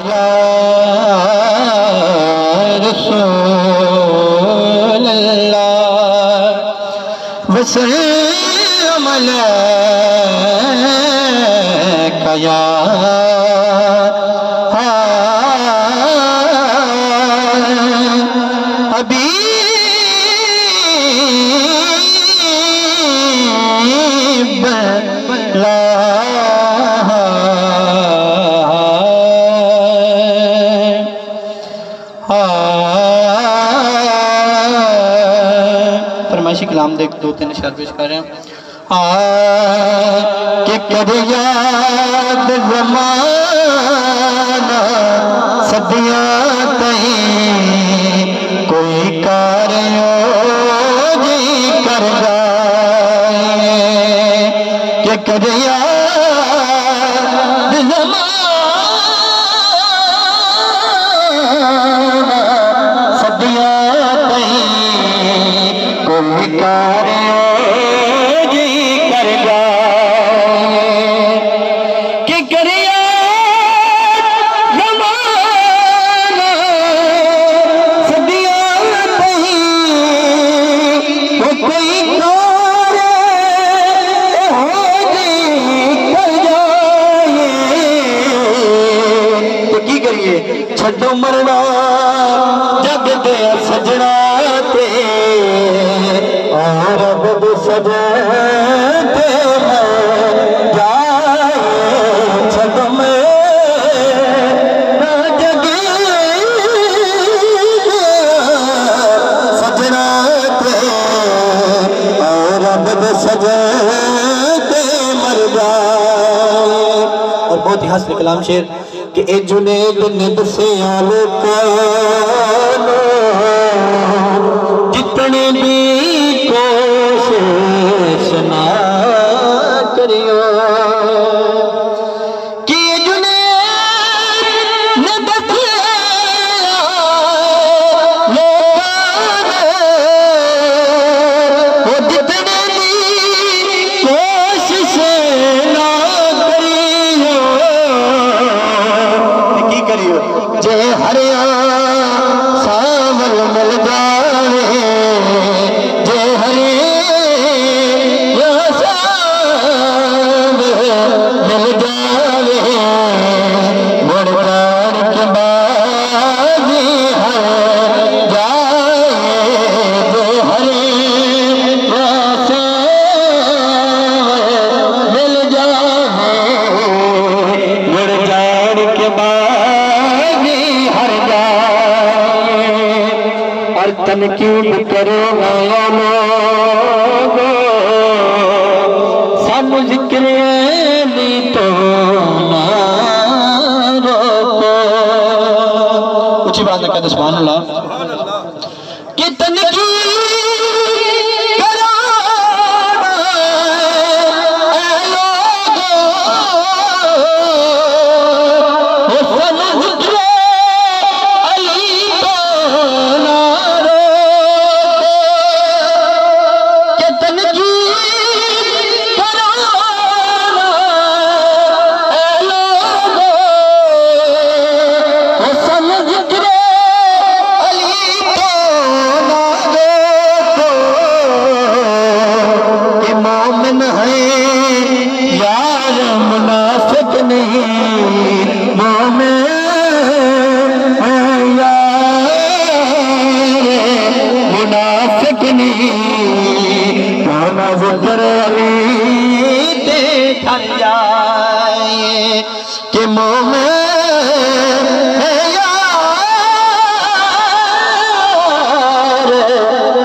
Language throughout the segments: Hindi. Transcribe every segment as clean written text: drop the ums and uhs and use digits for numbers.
या रसूल अल्लाह वसल्लम अलैका या हबीब फरमाइशी कलाम देख दो तीन इशार पेश कर रहे हैं कि कर याद ज़माना सदियां तहीं कोई कार्यो जी कर जाए कि कर याद ज़माना सदियां तहीं कोई कार्यो जी कर जाए कि कर याद ज़माना सदियां तहीं कोई कार्य हो जी कर जाए तो की करिए छड्डो मरना जग दे सजना ते रब दे सजते जाए छड्डो मेरा जग सजना ते रब दे सजते मर जाए। और बहुत ही हासिल कलाम शेर कि ए जुनेद ने दसिया जितने भी कोशिश ना करियो कि ए जुनेद ने दसिया वो जितने भी कोशिश ना करियो जे हरिया सावल मिल जाए जे हरिया सावल मिल जाए मुड़ जान के बाजी है जाए जे हरिया सावल मिल जाए मुड़ जान के बाजी हर जाए। और तनकीद करो लोगो सानू जिक्र नी तो ना रोको ऊंची बात कहते सुभान अल्लाह कि तनकीद करो कि मोमेन यार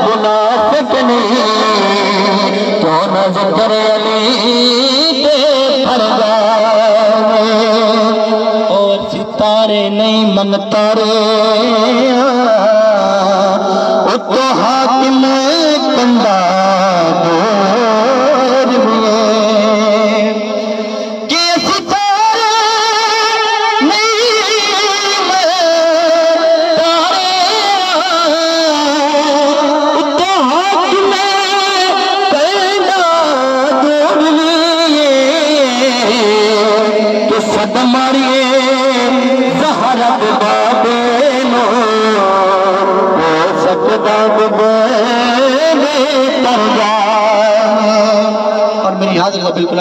मुनाफिक नहीं कौन ज़िक्र अली ते फर जाए। और सितारे नहीं मन तारे तो हाकिम कंदा मारिए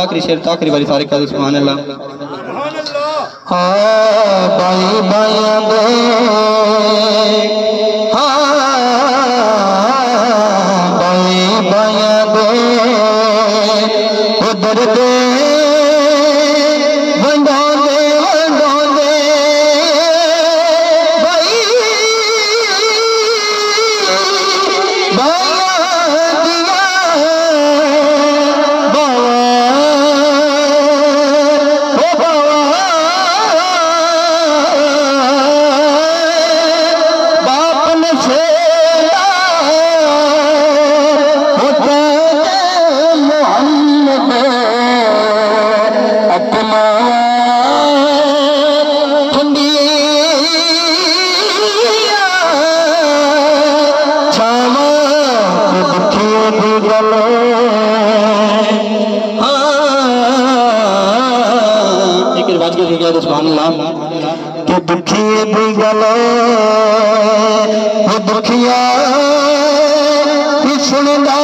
आखिरी शेर तो आखिरी बारी सारे कहते सुभान अल्लाह। बाई बाया दे बाई बाया दे उधर दे वंडोले वंडोले बाई बाया दिया बावा ओ बावा बाप ने छेड़ा होता मोहम्मद अपना ठंडिया छावा दुखी भी गलो एक बात के सुभान अल्लाह कि दुखी भी गलो वो दुखिया सुनदा